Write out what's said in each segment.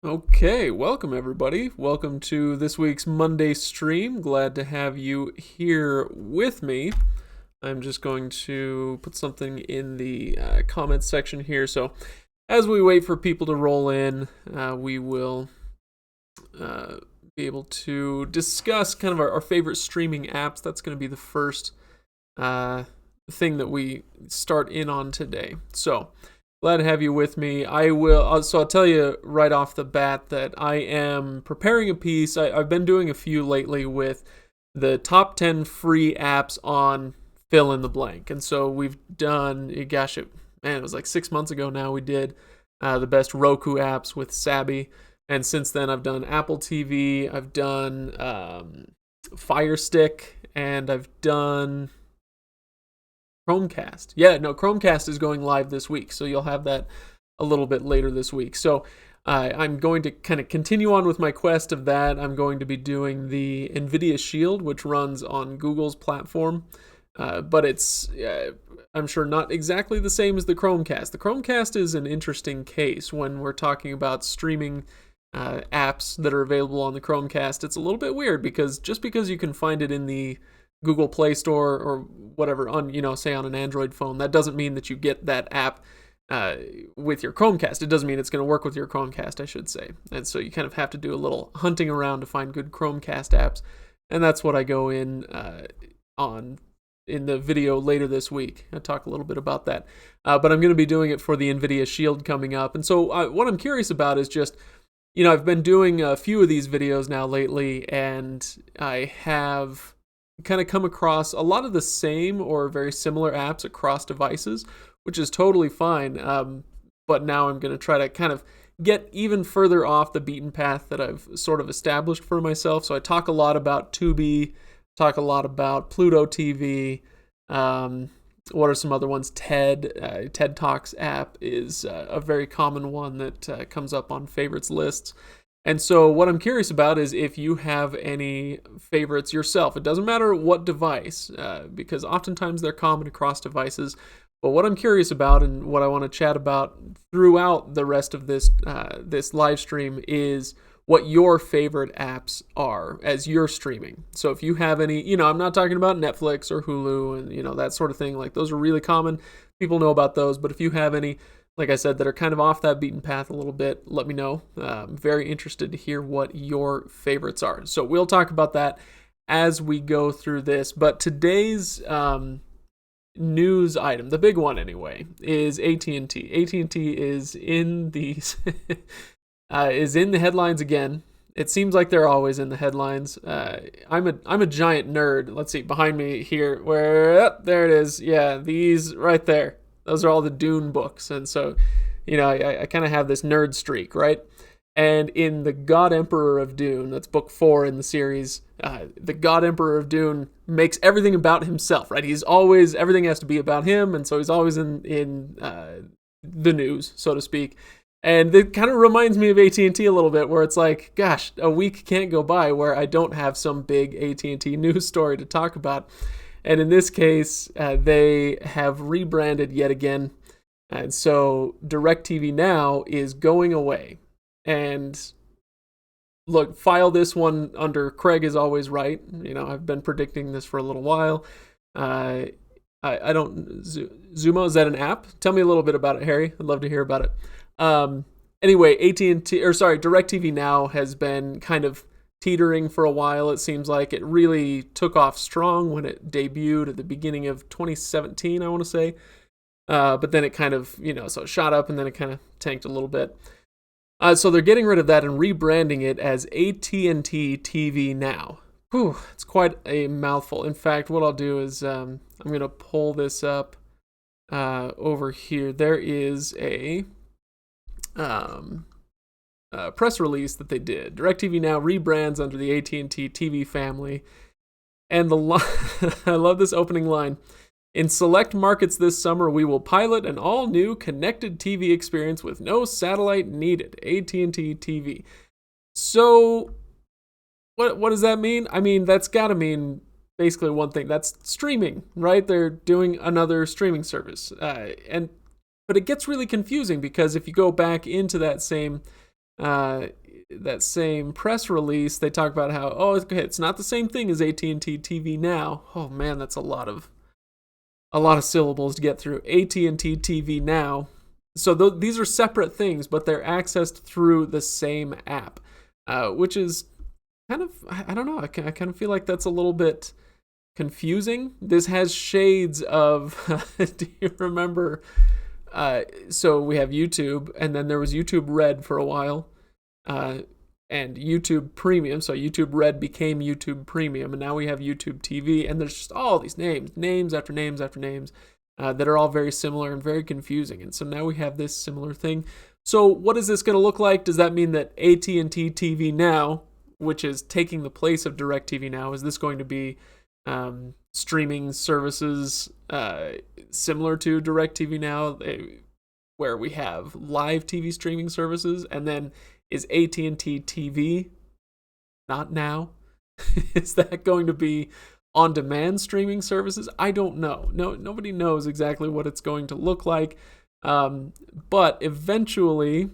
Okay, welcome everybody. Welcome to this week's Monday stream. Glad to have you here with me. I'm just going to put something in the comments section here. So as we wait for people to roll in, we will be able to discuss kind of our favorite streaming apps. That's going to be the first thing that we start in on today. So glad to have you with me. I'll tell you right off the bat that I am preparing a piece. I've been doing a few lately with the top 10 free apps on fill in the blank. And so we've done, it was like 6 months ago now, we did the best Roku apps with Sabby. And since then I've done Apple TV, I've done Fire Stick, and I've done Chromecast. Chromecast is going live this week, so you'll have that a little bit later this week. So I'm going to kind of continue on with my quest of that. I'm going to be doing the NVIDIA Shield, which runs on Google's platform, but it's, I'm sure, not exactly the same as the Chromecast. The Chromecast is an interesting case when we're talking about streaming apps that are available on the Chromecast. It's a little bit weird because just because you can find it in the Google Play Store or whatever on, say on an Android phone, that doesn't mean that you get that app with your Chromecast. It doesn't mean it's going to work with your Chromecast, I should say. And so you kind of have to do a little hunting around to find good Chromecast apps. And that's what I go in the video later this week. I'll talk a little bit about that. But I'm going to be doing it for the NVIDIA Shield coming up. And so what I'm curious about is just, I've been doing a few of these videos now lately, and I have kind of come across a lot of the same or very similar apps across devices, which is totally fine. But now I'm going to try to kind of get even further off the beaten path that I've sort of established for myself. So I talk a lot about Tubi, talk a lot about Pluto TV. What are some other ones? TED Talks app is a very common one that comes up on favorites lists. And so what I'm curious about is if you have any favorites yourself. It doesn't matter what device, because oftentimes they're common across devices. But what I'm curious about and what I want to chat about throughout the rest of this live stream is what your favorite apps are as you're streaming. So if you have any, I'm not talking about Netflix or Hulu and, that sort of thing. Like, those are really common. People know about those. But if you have any, like I said, that are kind of off that beaten path a little bit, let me know. I'm very interested to hear what your favorites are. So we'll talk about that as we go through this. But today's news item, the big one anyway, is AT&T. AT&T is in the is in the headlines again. It seems like they're always in the headlines. I'm a giant nerd. Let's see, behind me here, there it is. Yeah, these right there. Those are all the Dune books. And so, I kind of have this nerd streak, right? And in The God Emperor of Dune, that's book 4 in the series, the God Emperor of Dune makes everything about himself, right? Everything has to be about him, and so he's always in the news, so to speak. And it kind of reminds me of AT&T a little bit, where it's like, gosh, a week can't go by where I don't have some big AT&T news story to talk about. And in this case, they have rebranded yet again. And so DirecTV Now is going away. And look, file this one under Craig is always right. I've been predicting this for a little while. I don't, Zumo, is that an app? Tell me a little bit about it, Harry. I'd love to hear about it. Anyway, DirecTV Now has been kind of teetering for a while. It seems like it really took off strong when it debuted at the beginning of 2017, I want to say. But then it kind of, so it shot up and then it kind of tanked a little bit. So they're getting rid of that and rebranding it as AT&T TV Now. Whew, it's quite a mouthful. In fact, what I'll do is I'm going to pull this up over here. There is a press release that they did. DirecTV Now rebrands under the AT&T TV family. And I love this opening line. In select markets this summer, we will pilot an all-new connected TV experience with no satellite needed. AT&T TV. So, what does that mean? I mean, that's got to mean basically one thing. That's streaming, right? They're doing another streaming service. But it gets really confusing because if you go back into that same that same press release, they talk about how, oh, okay, it's not the same thing as AT&T TV Now. Oh man, that's a lot of syllables to get through. AT&T TV Now. So these are separate things, but they're accessed through the same app, which is kind of, I don't know, I kind of feel like that's a little bit confusing. This has shades of, do you remember? So we have YouTube, and then there was YouTube Red for a while, and YouTube Premium. So YouTube Red became YouTube Premium, and now we have YouTube TV, and there's just all these names after names after names, that are all very similar and very confusing. And so now we have this similar thing. So what is this going to look like? Does that mean that AT&T TV Now, which is taking the place of DirecTV Now, is this going to be streaming services similar to DirecTV Now, where we have live TV streaming services? And then is AT&T TV not now? Is that going to be on-demand streaming services? I don't know. Nobody knows exactly what it's going to look like. But eventually,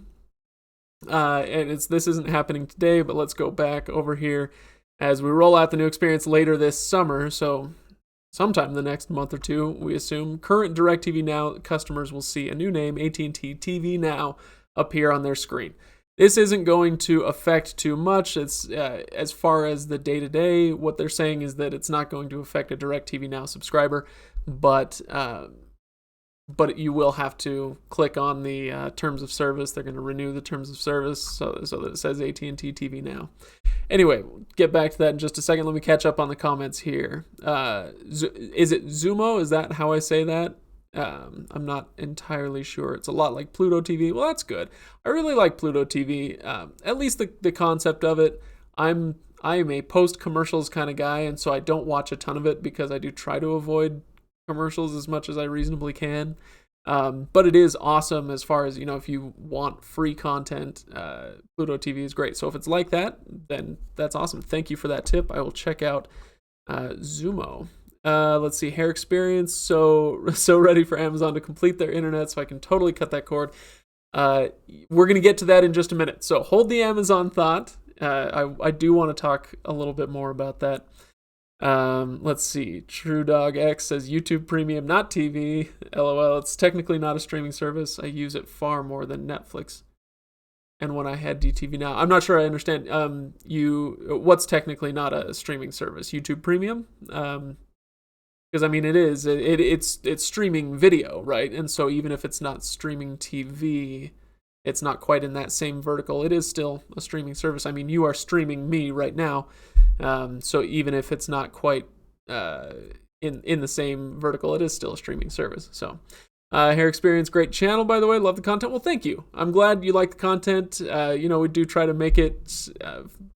and this isn't happening today, but let's go back over here as we roll out the new experience later this summer. So sometime in the next month or two, we assume current DirecTV Now customers will see a new name, AT&T TV Now, appear on their screen. This isn't going to affect too much. It's as far as the day-to-day, what they're saying is that it's not going to affect a DirecTV Now subscriber, but you will have to click on the terms of service. They're going to renew the terms of service so that it says AT&T TV Now. Anyway, we'll get back to that in just a second. Let me catch up on the comments here. Is it Zumo? Is that how I say that? I'm not entirely sure. It's a lot like Pluto TV. Well, that's good. I really like Pluto TV. At least the concept of it. I'm a post-commercials kind of guy, and so I don't watch a ton of it because I do try to avoid commercials as much as I reasonably can. But it is awesome as far as, if you want free content, Pluto TV is great. So if it's like that, then that's awesome. Thank you for that tip. I will check out Zumo. Let's see, hair experience. So ready for Amazon to complete their internet, so I can totally cut that cord. We're going to get to that in just a minute. So hold the Amazon thought. I do want to talk a little bit more about that. Let's see. True Dog X says YouTube Premium, not TV. LOL. It's technically not a streaming service. I use it far more than Netflix. And when I had DTV Now, I'm not sure I understand. What's technically not a streaming service? YouTube Premium? Because I mean, it is. It's streaming video, right? And so even if it's not streaming TV, it's not quite in that same vertical. It is still a streaming service. I mean, you are streaming me right now. So even if it's not quite in the same vertical, it is still a streaming service. So hair experience, great channel, by the way. Love the content. Well, thank you. I'm glad you like the content. We do try to make it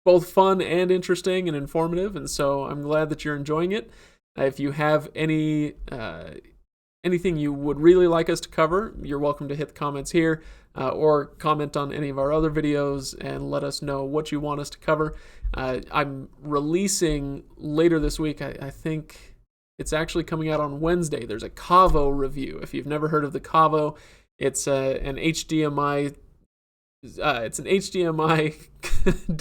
both fun and interesting and informative. And so I'm glad that you're enjoying it. If you have anything you would really like us to cover, you're welcome to hit the comments here or comment on any of our other videos and let us know what you want us to cover. I'm releasing later this week, I think it's actually coming out on Wednesday. There's a Kavo review. If you've never heard of the Kavo, it's an HDMI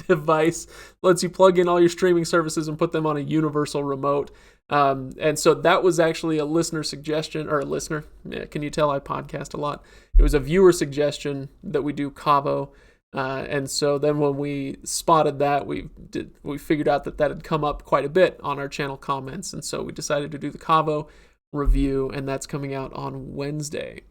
device, lets you plug in all your streaming services and put them on a universal remote. And so that was actually a listener suggestion, or a listener. Yeah, can you tell I podcast a lot? It was a viewer suggestion that we do Kavo. And so then when we spotted that, we figured out that had come up quite a bit on our channel comments. And so we decided to do the Kavo review, and that's coming out on Wednesday.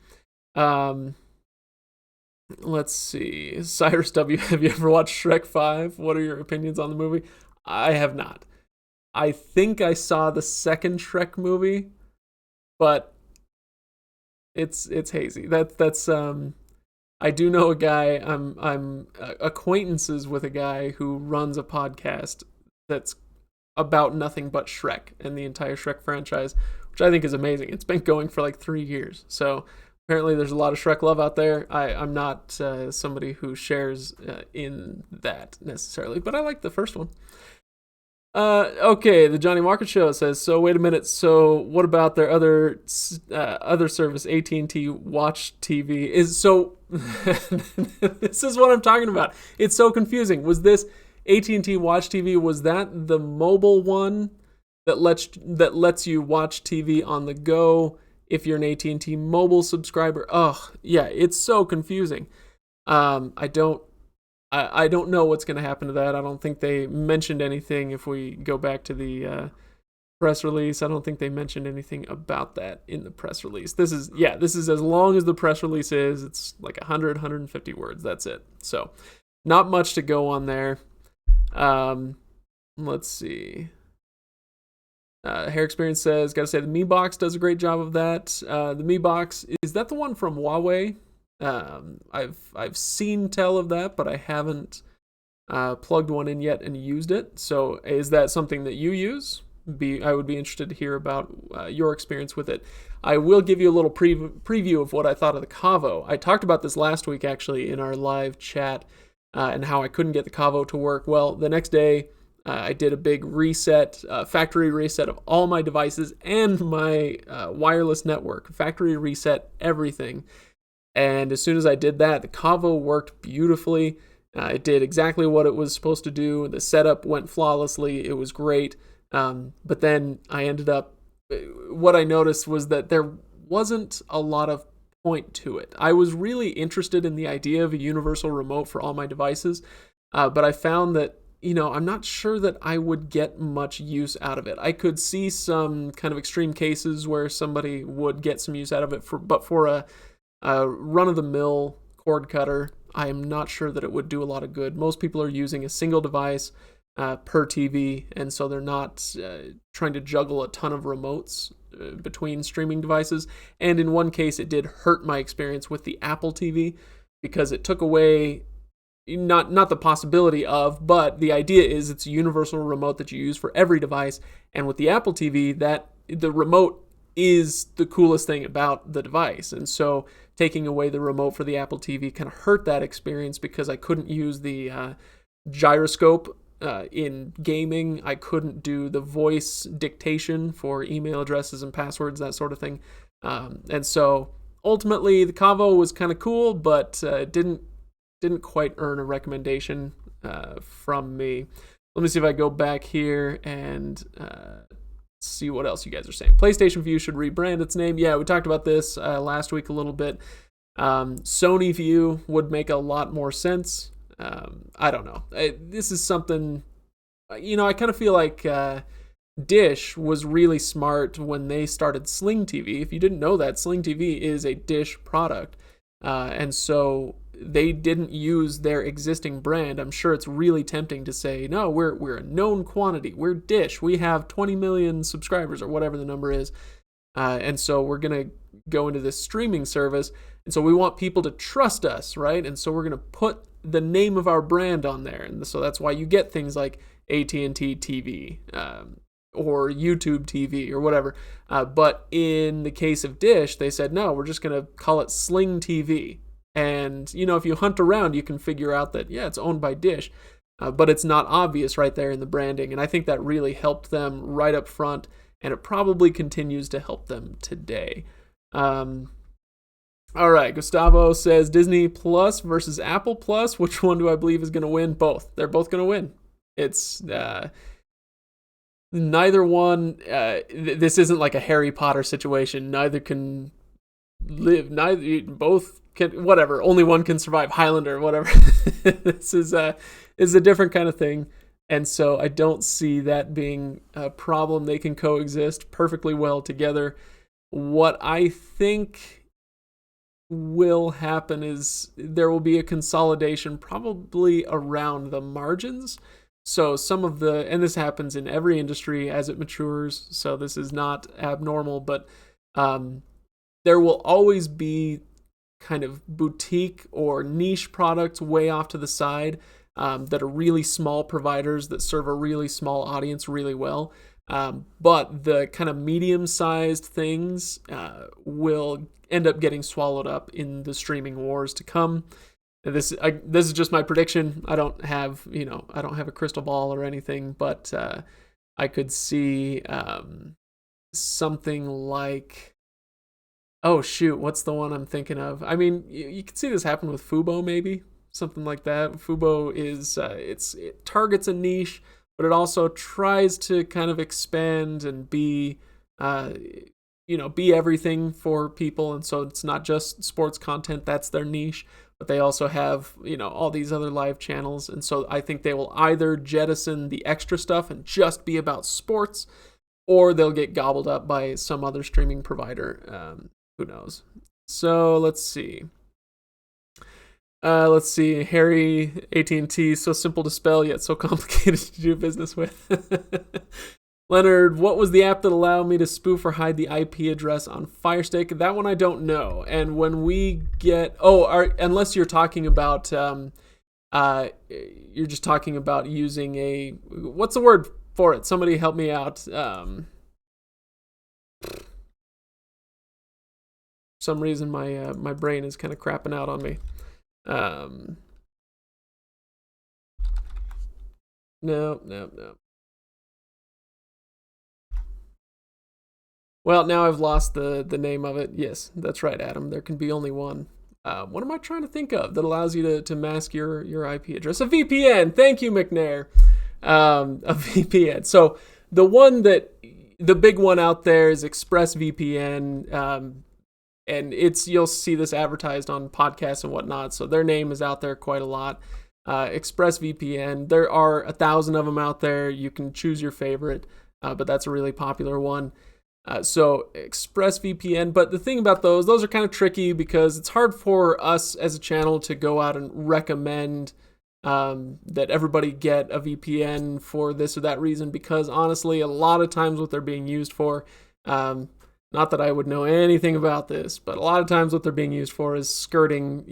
Let's see. Cyrus W., have you ever watched Shrek 5? What are your opinions on the movie? I have not. I think I saw the second Shrek movie, but it's hazy. That's I do know a guy. I'm acquaintances with a guy who runs a podcast that's about nothing but Shrek and the entire Shrek franchise, which I think is amazing. It's been going for like 3 years, so apparently there's a lot of Shrek love out there. I'm not somebody who shares in that necessarily, but I like the first one. Okay, the Johnny Walker Show says, so wait a minute, so what about their other service, AT&T Watch TV? This is what I'm talking about. It's so confusing. Was this AT&T Watch TV, was that the mobile one that lets you watch TV on the go if you're an AT&T mobile subscriber? Ugh, yeah, it's so confusing. I don't know what's going to happen to that. I don't think they mentioned anything. If we go back to the press release, I don't think they mentioned anything about that in the press release. This is as long as the press release is. It's like 150 words. That's it. So not much to go on there. Let's see. Hair Experience says, gotta say the Mi Box does a great job of that. The Mi Box, is that the one from Huawei? I've seen tell of that, but I haven't plugged one in yet and used it. So is that something that you use? I would be interested to hear about your experience with it. I will give you a little preview of what I thought of the Cavo. I talked about this last week actually in our live chat and how I couldn't get the Cavo to work. Well, the next day I did a big reset, factory reset of all my devices and my wireless network. Factory reset everything. And as soon as I did that, the Cavo worked beautifully. It did exactly what it was supposed to do. The setup went flawlessly. It was great. But then I ended up, what I noticed was that there wasn't a lot of point to it. I was really interested in the idea of a universal remote for all my devices, but I found that, I'm not sure that I would get much use out of it. I could see some kind of extreme cases where somebody would get some use out of it, but for a run-of-the-mill cord cutter, I am not sure that it would do a lot of good. Most people are using a single device per TV, and so they're not trying to juggle a ton of remotes between streaming devices. And in one case, it did hurt my experience with the Apple TV because it took away not the possibility of, but the idea is it's a universal remote that you use for every device. And with the Apple TV, that the remote is the coolest thing about the device. And so taking away the remote for the Apple TV kind of hurt that experience because I couldn't use the gyroscope in gaming. I couldn't do the voice dictation for email addresses and passwords, that sort of thing. And so ultimately the Cavo was kind of cool, but didn't quite earn a recommendation from me. Let me see if I go back here and see what else you guys are saying. PlayStation View should rebrand its name. Yeah, we talked about this last week a little bit. Sony View would make a lot more sense. I don't know. This is something, I kind of feel like Dish was really smart when they started Sling TV. If you didn't know that, Sling TV is a Dish product. And so they didn't use their existing brand. I'm sure it's really tempting to say, no, we're a known quantity. We're Dish. We have 20 million subscribers or whatever the number is. And so we're going to go into this streaming service. And so we want people to trust us, right? And so we're going to put the name of our brand on there. And so that's why you get things like AT&T TV or YouTube TV or whatever. But in the case of Dish, they said, no, we're just going to call it Sling TV. And, if you hunt around, you can figure out that, yeah, it's owned by Dish, but it's not obvious right there in the branding. And I think that really helped them right up front, and it probably continues to help them today. All right, Gustavo says Disney Plus versus Apple Plus. Which one do I believe is going to win? Both. They're both going to win. It's neither one. This isn't like a Harry Potter situation. Neither can live. Both can, whatever. Only one can survive. Highlander, whatever. This is a different kind of thing. And so I don't see that being a problem. They can coexist perfectly well together. What I think will happen is there will be a consolidation probably around the margins. So some of and this happens in every industry as it matures, so this is not abnormal, but there will always be kind of boutique or niche products way off to the side that are really small providers that serve a really small audience really well. But the kind of medium-sized things will end up getting swallowed up in the streaming wars to come. This is just my prediction. I don't have a crystal ball or anything, but I could see something like, oh shoot, what's the one I'm thinking of? I mean, you could see this happen with Fubo, maybe something like that. Fubo is it targets a niche, but it also tries to kind of expand and be be everything for people. And so it's not just sports content, that's their niche, but they also have all these other live channels. And so I think they will either jettison the extra stuff and just be about sports, or they'll get gobbled up by some other streaming provider. Who knows? So let's see. Harry, AT&T, so simple to spell yet so complicated to do business with. Leonard, what was the app that allowed me to spoof or hide the IP address on Fire Stick? That one I don't know. And when we get, unless you're talking about, you're just talking about using what's the word for it? Somebody help me out. Some reason my brain is kind of crapping out on me. No. Well, now I've lost the name of it. Yes, that's right, Adam. There can be only one. What am I trying to think of that allows you to mask your IP address? A VPN. Thank you, McNair. A VPN. So the big one out there is ExpressVPN. And you'll see this advertised on podcasts and whatnot. So their name is out there quite a lot. ExpressVPN. There are 1,000 of them out there. You can choose your favorite, but that's a really popular one. So ExpressVPN, but the thing about those are kind of tricky because it's hard for us as a channel to go out and recommend that everybody get a VPN for this or that reason, because honestly, a lot of times what they're being used for, not that I would know anything about this, but a lot of times what they're being used for is skirting,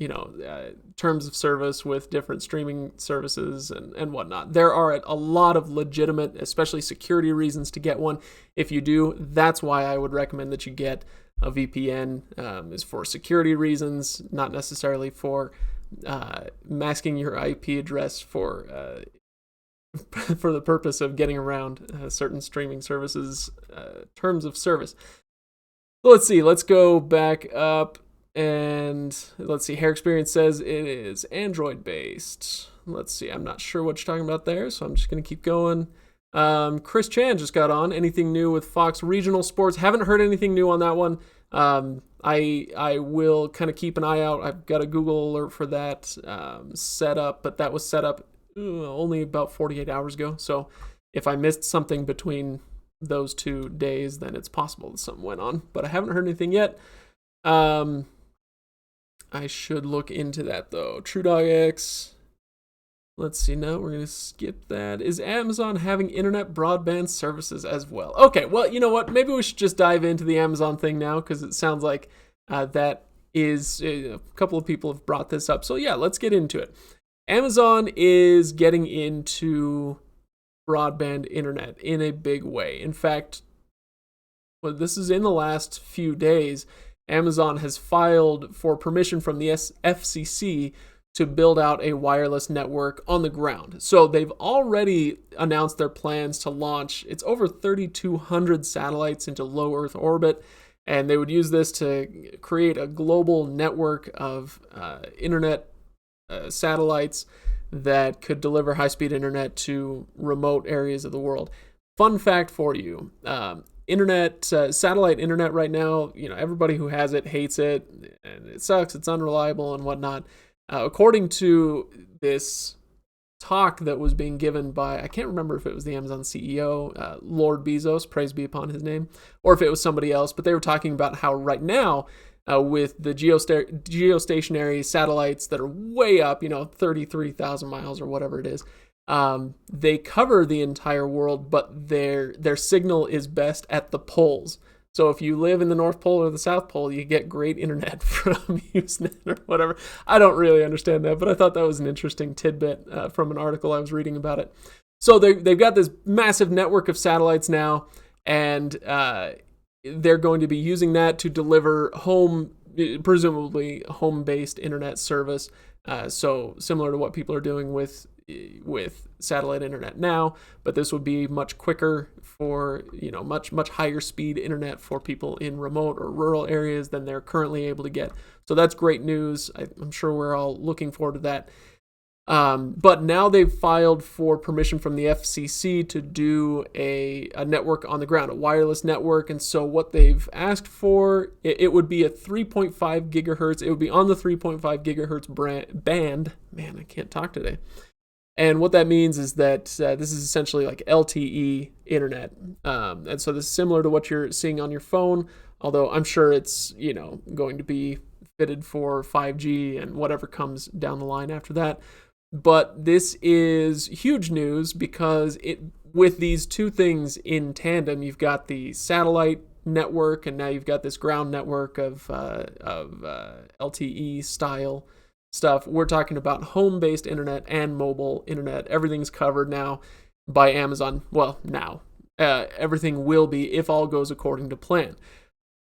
terms of service with different streaming services and whatnot. There are a lot of legitimate, especially security reasons to get one. If you do, that's why I would recommend that you get a VPN, is for security reasons, not necessarily for masking your IP address for the purpose of getting around certain streaming services terms of service. Let's see. Let's go back up and let's see. Hair Experience says it is Android based. Let's see. I'm not sure what you're talking about there, so I'm just going to keep going. Chris Chan just got on. Anything new with Fox Regional Sports? Haven't heard anything new on that one. I will kind of keep an eye out. I've got a Google alert for that set up, but that was set up only about 48 hours ago. So if I missed something between those 2 days, then it's possible that something went on, but I haven't heard anything yet. I should look into that though. TrueDogX. Let's see. No, we're gonna skip that. Is Amazon having internet broadband services as well? Okay, well, you know what? Maybe we should just dive into the Amazon thing now, because it sounds like that is a couple of people have brought this up. So yeah, let's get into it. Amazon is getting into broadband internet in a big way. In fact, this is in the last few days, Amazon has filed for permission from the FCC to build out a wireless network on the ground. So they've already announced their plans to launch, it's over 3,200 satellites into low Earth orbit, and they would use this to create a global network of internet satellites that could deliver high-speed internet to remote areas of the world. Fun fact for you, satellite internet right now, everybody who has it hates it, and it sucks, it's unreliable and whatnot. According to this talk that was being given by, I can't remember if it was the Amazon CEO, Lord Bezos, praise be upon his name, or if it was somebody else, but they were talking about how right now, with the geostationary satellites that are way up, 33,000 miles or whatever it is, they cover the entire world, but their signal is best at the poles. So if you live in the North Pole or the South Pole, you get great internet from Usenet or whatever. I don't really understand that, but I thought that was an interesting tidbit from an article I was reading about it. So they've got this massive network of satellites now, and they're going to be using that to deliver presumably home-based internet service. So similar to what people are doing with with satellite internet now, but this would be much quicker for, much higher speed internet for people in remote or rural areas than they're currently able to get. So that's great news. I'm sure we're all looking forward to that. But now they've filed for permission from the FCC to do a network on the ground, a wireless network. And so what they've asked for, it would be a 3.5 gigahertz. It would be on the 3.5 gigahertz band. Man, I can't talk today. And what that means is that this is essentially like LTE internet. And so this is similar to what you're seeing on your phone, although I'm sure it's, going to be fitted for 5G and whatever comes down the line after that. But this is huge news because with these two things in tandem, you've got the satellite network and now you've got this ground network of LTE style stuff. We're talking about home-based internet and mobile internet. Everything's covered now by Amazon. Well, now. Everything will be if all goes according to plan.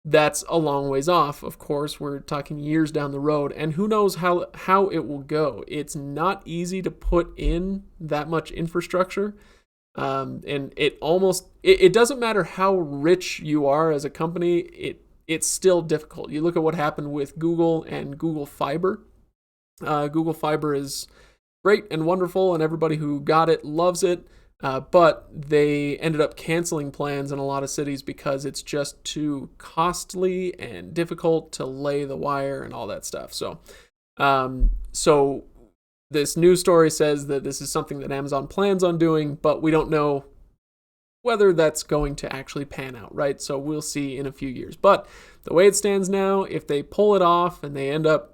That's a long ways off, of course. We're talking years down the road, and who knows how it will go. It's not easy to put in that much infrastructure, and it doesn't matter how rich you are as a company, it's still difficult. You look at what happened with Google and Google Fiber. Google Fiber is great and wonderful, and everybody who got it loves it. But they ended up canceling plans in a lot of cities because it's just too costly and difficult to lay the wire and all that stuff. So this news story says that this is something that Amazon plans on doing, but we don't know whether that's going to actually pan out, right? So we'll see in a few years. But the way it stands now, if they pull it off and they end up,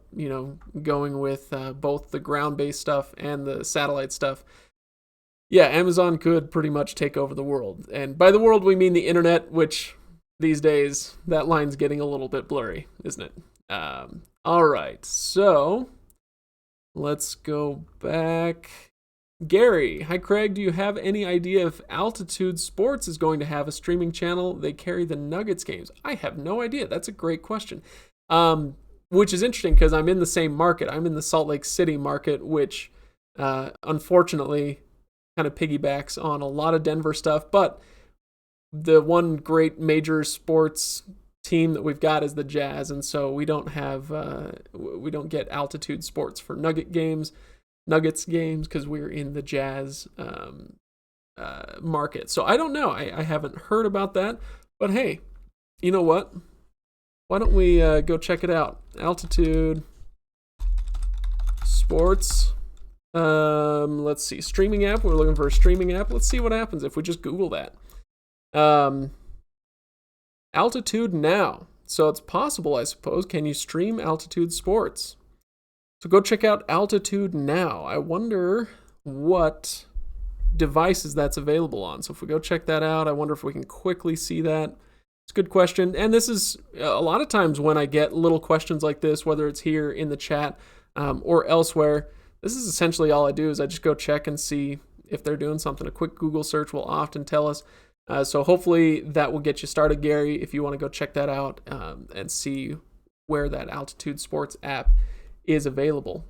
going with both the ground-based stuff and the satellite stuff, yeah, Amazon could pretty much take over the world. And by the world, we mean the internet, which these days, that line's getting a little bit blurry, isn't it? All right, so let's go back. Gary, hi Craig, do you have any idea if Altitude Sports is going to have a streaming channel? They carry the Nuggets games. I have no idea. That's a great question. Which is interesting because I'm in the same market. I'm in the Salt Lake City market, which unfortunately kind of piggybacks on a lot of Denver stuff, but the one great major sports team that we've got is the Jazz, and so we don't get Altitude Sports for Nuggets games because we're in the Jazz market. So I don't know. I haven't heard about that, but hey, you know what? Why don't we go check it out? Altitude Sports. Let's see, streaming app. We're looking for a streaming app. Let's see what happens if we just Google that. Altitude Now. So it's possible, I suppose. Can you stream Altitude Sports? So go check out Altitude Now. I wonder what devices that's available on. So if we go check that out, I wonder if we can quickly see that. It's a good question. And this is a lot of times when I get little questions like this, whether it's here in the chat or elsewhere, this is essentially all I do is I just go check and see if they're doing something. A quick Google search will often tell us. So hopefully that will get you started, Gary, if you want to go check that out and see where that Altitude Sports app is available.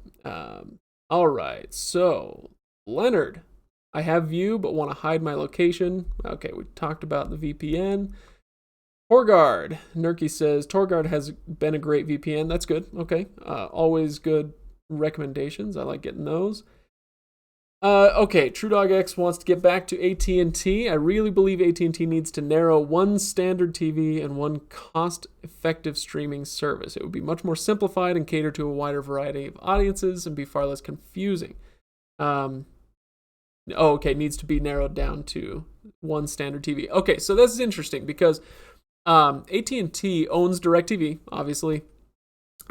All right, so Leonard, I have view but want to hide my location. Okay, we talked about the VPN. Torgard, Nurki says, Torgard has been a great VPN. That's good. Okay, always good recommendations. I like getting those. Okay, TrueDogX wants to get back to AT&T. I really believe AT&T needs to narrow one standard TV and one cost-effective streaming service. It would be much more simplified and cater to a wider variety of audiences and be far less confusing. Okay, needs to be narrowed down to one standard TV. Okay, so this is interesting because AT&T owns DirecTV, obviously.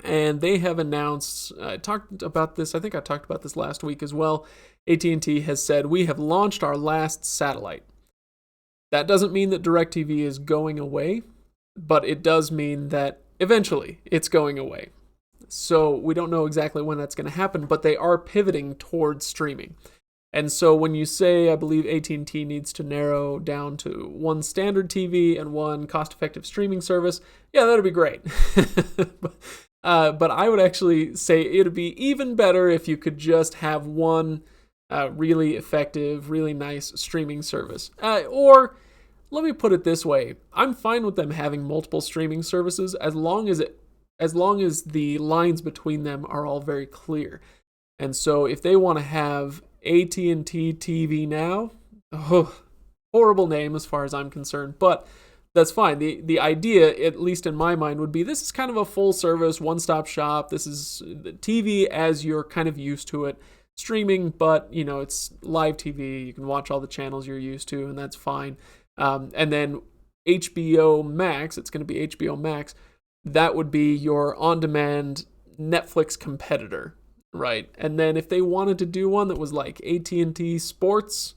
And they have announced, I talked about this last week as well. AT&T has said, we have launched our last satellite. That doesn't mean that DirecTV is going away, but it does mean that eventually it's going away. So we don't know exactly when that's going to happen, but they are pivoting towards streaming. And so when you say, I believe AT&T needs to narrow down to one standard TV and one cost-effective streaming service, yeah, that'd be great. But I would actually say it would be even better if you could just have one really effective, really nice streaming service. Or let me put it this way: I'm fine with them having multiple streaming services as long as the lines between them are all very clear. And so if they want to have AT&T TV Now, horrible name as far as I'm concerned, but that's fine. The idea, at least in my mind, would be this is kind of a full service, one-stop shop. This is the TV as you're kind of used to it. Streaming, but it's live TV. You can watch all the channels you're used to, and that's fine. And then HBO Max, it's going to be HBO Max. That would be your on-demand Netflix competitor, right? And then if they wanted to do one that was like AT&T Sports,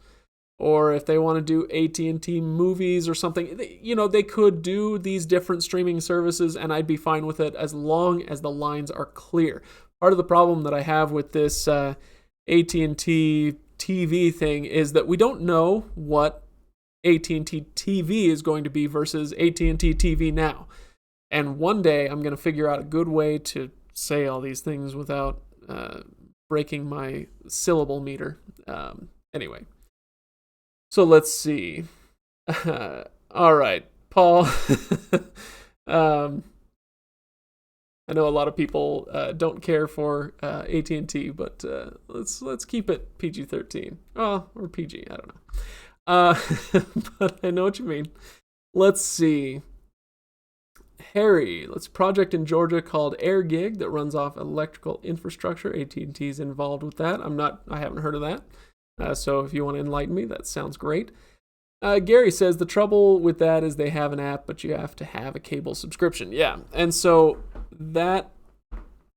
or if they want to do AT&T Movies or something, they could do these different streaming services, and I'd be fine with it as long as the lines are clear. Part of the problem that I have with this AT&T TV thing is that we don't know what AT&T TV is going to be versus AT&T TV Now. And one day I'm going to figure out a good way to say all these things without breaking my syllable meter. Anyway, so let's see. All right, Paul. I know a lot of people don't care for AT&T, but let's keep it PG-13. Oh, or PG, I don't know. But I know what you mean. Let's see. Harry, let's project in Georgia called Air Gig that runs off electrical infrastructure. AT&T is involved with that. I haven't heard of that. So if you want to enlighten me, that sounds great. Gary says the trouble with that is they have an app, but you have to have a cable subscription. Yeah, and so that...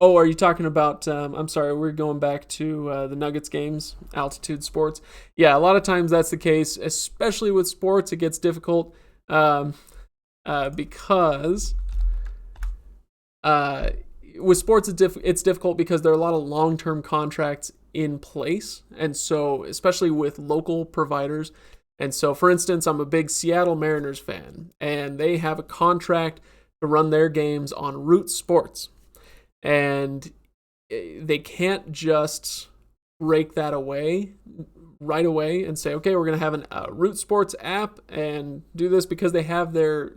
Oh, are you talking about... I'm sorry, we're going back to the Nuggets games, Altitude Sports. Yeah, a lot of times that's the case, especially with sports. It gets difficult because... with sports, it's difficult because there are a lot of long-term contracts in place, and so especially with local providers. And so, for instance, I'm a big Seattle Mariners fan, and they have a contract to run their games on Root Sports. And they can't just break that away right away and say, okay, we're going to have a Root Sports app and do this, because they have their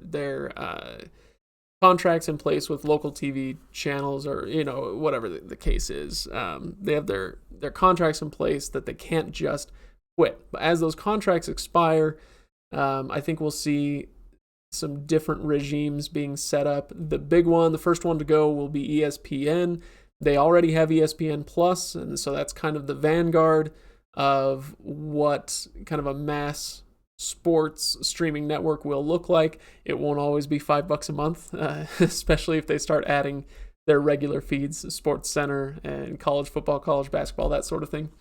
contracts in place with local TV channels, or whatever the case is. They have their contracts in place that they can't just quit. But as those contracts expire, I think we'll see some different regimes being set up. The first one to go will be ESPN. They already have ESPN Plus, and so that's kind of the vanguard of what kind of a mass sports streaming network will look like. It won't always be $5 a month, especially if they start adding their regular feeds, Sports Center and college football, college basketball, that sort of thing.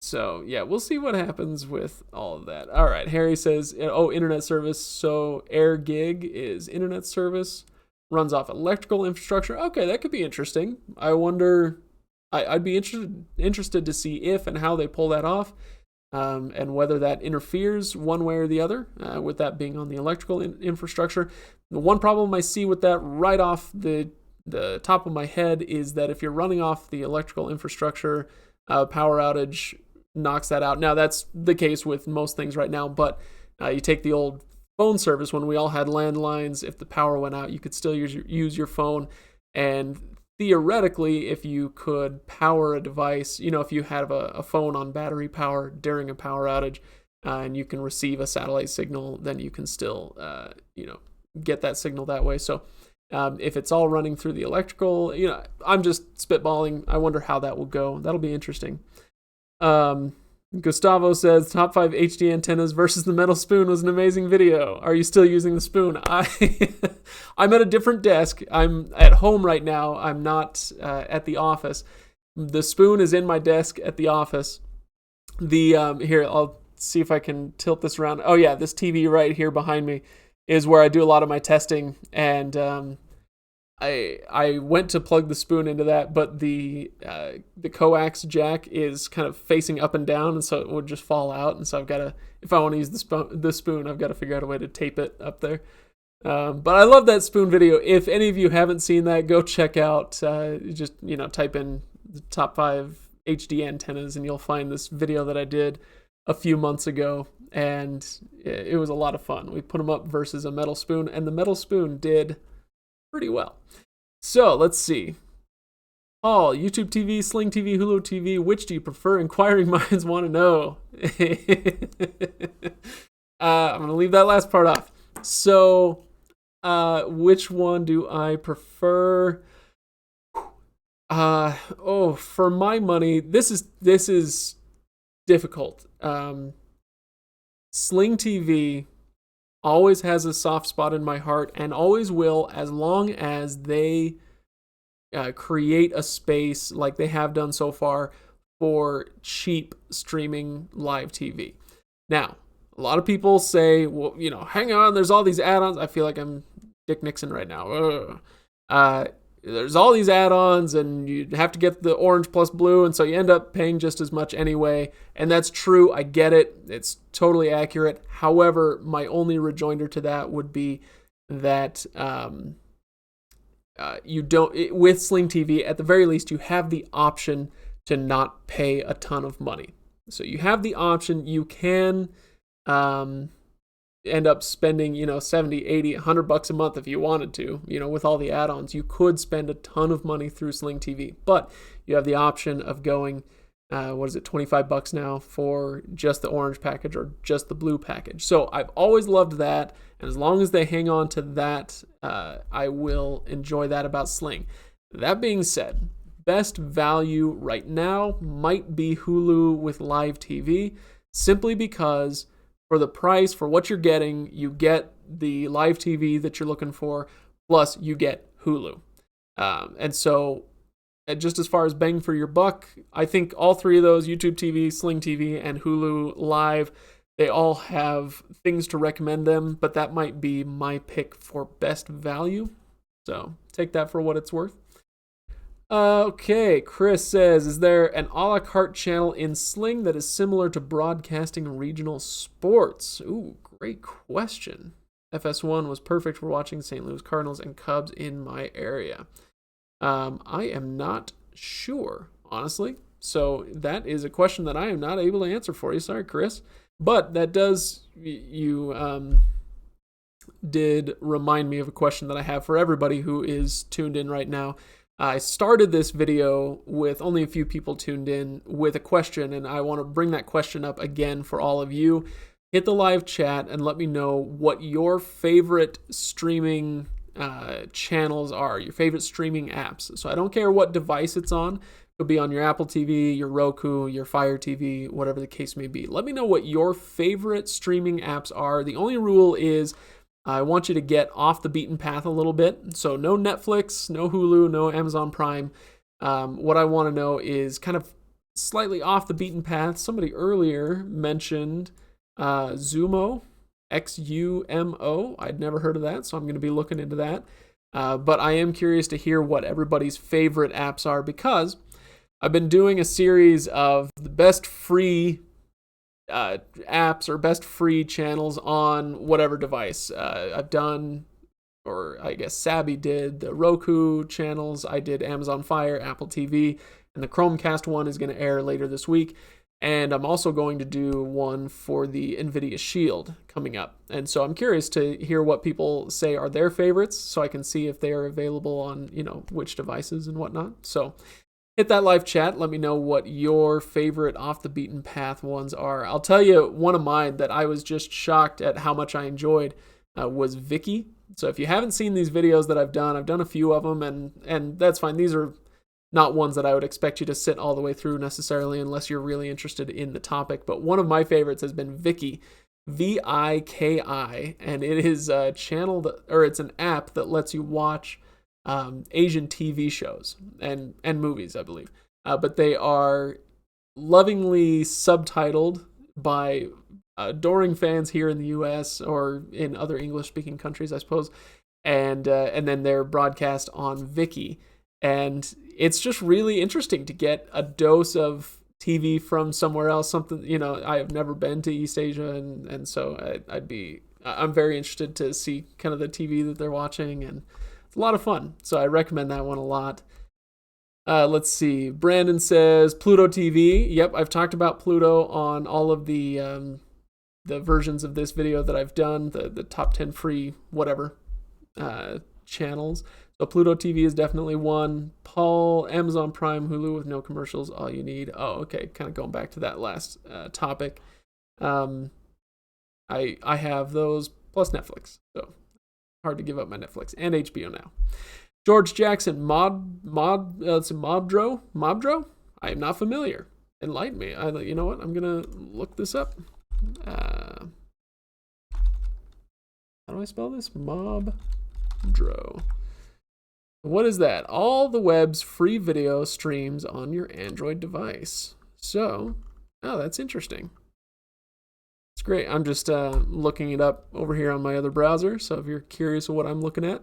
So yeah, we'll see what happens with all of that. All right, Harry says, internet service. So Air Gig is internet service, runs off electrical infrastructure. Okay, that could be interesting. I wonder, I'd be interested to see if and how they pull that off. And whether that interferes one way or the other, with that being on the electrical infrastructure. The one problem I see with that right off the top of my head is that if you're running off the electrical infrastructure, power outage knocks that out. Now, that's the case with most things right now, but you take the old phone service when we all had landlines. If the power went out, you could still use your phone, and theoretically, if you could power a device, if you have a phone on battery power during a power outage, and you can receive a satellite signal, then you can still, get that signal that way. So if it's all running through the electrical, I'm just spitballing. I wonder how that will go. That'll be interesting. Gustavo says, top 5 HD antennas versus the metal spoon was an amazing video. Are you still using the spoon? I'm at a different desk. I'm at home right now. I'm not at the office. The spoon is in my desk at the office. Here, I'll see if I can tilt this around. Oh yeah, this TV right here behind me is where I do a lot of my testing, and I went to plug the spoon into that, but the coax jack is kind of facing up and down, and so it would just fall out. And so I've got to, if I want to use the spoon, I've got to figure out a way to tape it up there. But I love that spoon video. If any of you haven't seen that, go check out. Just type in the top 5 HD antennas, and you'll find this video that I did a few months ago, and it was a lot of fun. We put them up versus a metal spoon, and the metal spoon did pretty well. So let's see. Paul, YouTube TV, Sling TV, Hulu TV, which do you prefer? Inquiring minds want to know. I'm going to leave that last part off. So, which one do I prefer? For my money, this is difficult. Sling TV always has a soft spot in my heart, and always will, as long as they create a space like they have done so far for cheap streaming live TV. Now, a lot of people say, well, hang on, there's all these add-ons. I feel like I'm Dick Nixon right now. There's all these add-ons, and you have to get the orange plus blue, and so you end up paying just as much anyway. And that's true. I get it. It's totally accurate. However, my only rejoinder to that would be that you don't, with Sling TV, at the very least, you have the option to not pay a ton of money. So you have the option. You can end up spending, 70, 80, $100 a month if you wanted to, with all the add-ons. You could spend a ton of money through Sling TV, but you have the option of going, $25 now for just the orange package or just the blue package. So I've always loved that, and as long as they hang on to that, I will enjoy that about Sling. That being said, best value right now might be Hulu with live TV, simply because for the price, for what you're getting, you get the live TV that you're looking for, plus you get Hulu. And so just as far as bang for your buck, I think all three of those, YouTube TV, Sling TV, and Hulu Live, they all have things to recommend them, but that might be my pick for best value. So take that for what it's worth. Okay, Chris says, is there an a la carte channel in Sling that is similar to broadcasting regional sports? Ooh, great question. FS1 was perfect for watching St. Louis Cardinals and Cubs in my area. I am not sure, honestly. So that is a question that I am not able to answer for you. Sorry, Chris. But that does, you did remind me of a question that I have for everybody who is tuned in right now. I started this video with only a few people tuned in with a question, and I want to bring that question up again for all of you. Hit the live chat and let me know what your favorite streaming channels are, your favorite streaming apps. So I don't care what device it's on. It could be on your Apple TV, your Roku, your Fire TV, whatever the case may be. Let me know what your favorite streaming apps are. The only rule is I want you to get off the beaten path a little bit. So no Netflix, no Hulu, no Amazon Prime. What I want to know is kind of slightly off the beaten path. Somebody earlier mentioned Xumo, Xumo. I'd never heard of that, so I'm going to be looking into that. But I am curious to hear what everybody's favorite apps are, because I've been doing a series of the best free apps or best free channels on whatever device. I've done, or I guess Sabby did, the Roku channels. I did Amazon Fire, Apple TV, and the Chromecast one is going to air later this week. And I'm also going to do one for the NVIDIA Shield coming up. And so I'm curious to hear what people say are their favorites, so I can see if they are available on, which devices and whatnot. So hit that live chat. Let me know what your favorite off the beaten path ones are. I'll tell you one of mine that I was just shocked at how much I enjoyed was Viki. So if you haven't seen these videos that I've done a few of them, and that's fine. These are not ones that I would expect you to sit all the way through necessarily unless you're really interested in the topic. But one of my favorites has been Viki, Viki, and it is a channel it's an app that lets you watch Asian TV shows and movies, I believe. But they are lovingly subtitled by adoring fans here in the US or in other English-speaking countries, I suppose. And then they're broadcast on Viki. And it's just really interesting to get a dose of TV from somewhere else, something, I have never been to East Asia, and so I'm very interested to see kind of the TV that they're watching, and it's a lot of fun. So I recommend that one a lot. Let's see. Brandon says Pluto TV. Yep, I've talked about Pluto on all of the versions of this video that I've done, the top 10 free whatever channels. So Pluto TV is definitely one. Paul, Amazon Prime, Hulu with no commercials, all you need. Oh, okay, kind of going back to that last topic. I have those plus Netflix, so hard to give up my Netflix and HBO Now. George Jackson, Mobdro? I am not familiar. Enlighten me. You know what? I'm gonna look this up. How do I spell this? Mobdro. What is that? All the web's free video streams on your Android device. So, oh, that's interesting. It's great. I'm just looking it up over here on my other browser. So if you're curious of what I'm looking at,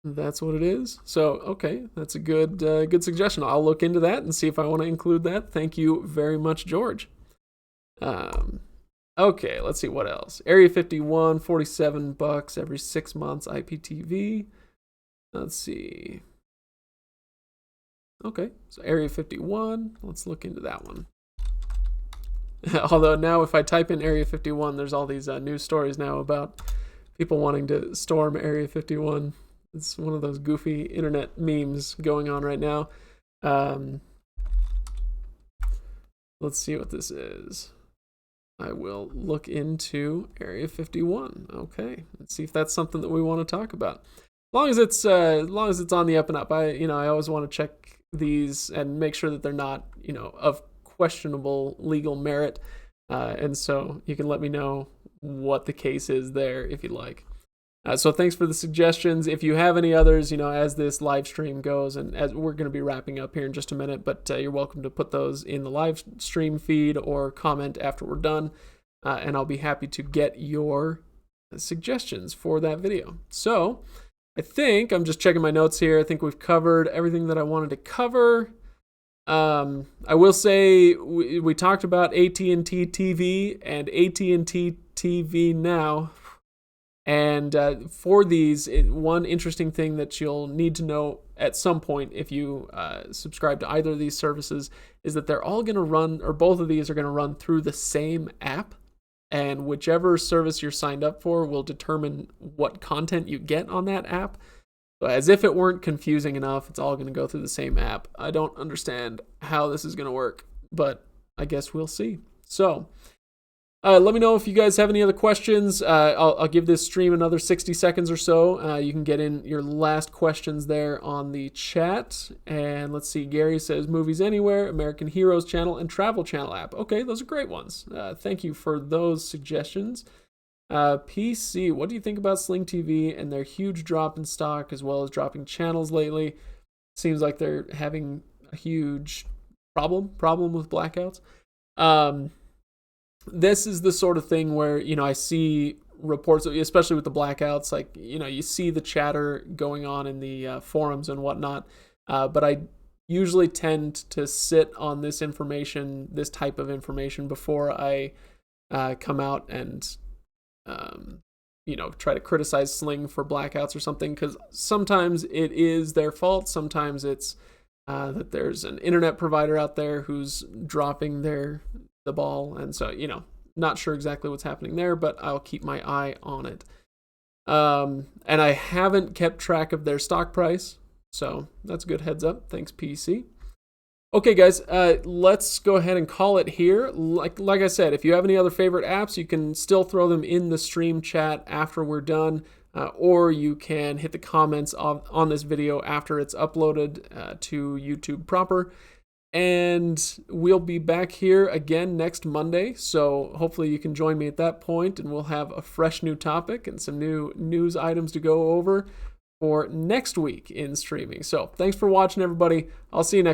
that's what it is. So, okay, that's a good suggestion. I'll look into that and see if I want to include that. Thank you very much, George. Okay, let's see what else. Area 51, $47 every 6 months, IPTV. Let's see. Okay, so Area 51, let's look into that one. Although now if I type in Area 51, there's all these news stories now about people wanting to storm Area 51. It's one of those goofy internet memes going on right now. Let's see what this is. I will look into Area 51. Okay, let's see if that's something that we want to talk about. As long as it's on the up and up. I always want to check these and make sure that they're not, of questionable legal merit. And so you can let me know what the case is there if you'd like. So thanks for the suggestions. If you have any others, as this live stream goes, and as we're going to be wrapping up here in just a minute, but you're welcome to put those in the live stream feed or comment after we're done, and I'll be happy to get your suggestions for that video. So I think I'm just checking my notes here. I think we've covered everything that I wanted to cover. I will say we talked about AT&T TV and AT&T TV Now. And for these, one interesting thing that you'll need to know at some point if you subscribe to either of these services is that they're all going to run, or both of these are going to run through the same app. And whichever service you're signed up for will determine what content you get on that app. So as if it weren't confusing enough, it's all going to go through the same app. I don't understand how this is going to work, but I guess we'll see. So let me know if you guys have any other questions. I'll give this stream another 60 seconds or so. You can get in your last questions there on the chat. And let's see, Gary says Movies Anywhere, American Heroes Channel, and Travel Channel app. Okay, those are great ones. Thank you for those suggestions. PC, what do you think about Sling TV and their huge drop in stock as well as dropping channels lately? Seems like they're having a huge problem with blackouts. This is the sort of thing where, I see reports, especially with the blackouts, like, you see the chatter going on in the forums and whatnot. But I usually tend to sit on this information, this type of information, before I come out and, try to criticize Sling for blackouts or something, because sometimes it is their fault. Sometimes it's that there's an internet provider out there who's dropping the ball, and so not sure exactly what's happening there, but I'll keep my eye on it. And I haven't kept track of their stock price, so that's a good heads up. Thanks, PC. Okay, guys, let's go ahead and call it here. Like I said, if you have any other favorite apps, you can still throw them in the stream chat after we're done, or you can hit the comments on this video after it's uploaded to YouTube proper. And we'll be back here again next Monday, so hopefully you can join me at that point, and we'll have a fresh new topic and some new news items to go over for next week in streaming. So thanks for watching, everybody. I'll see you next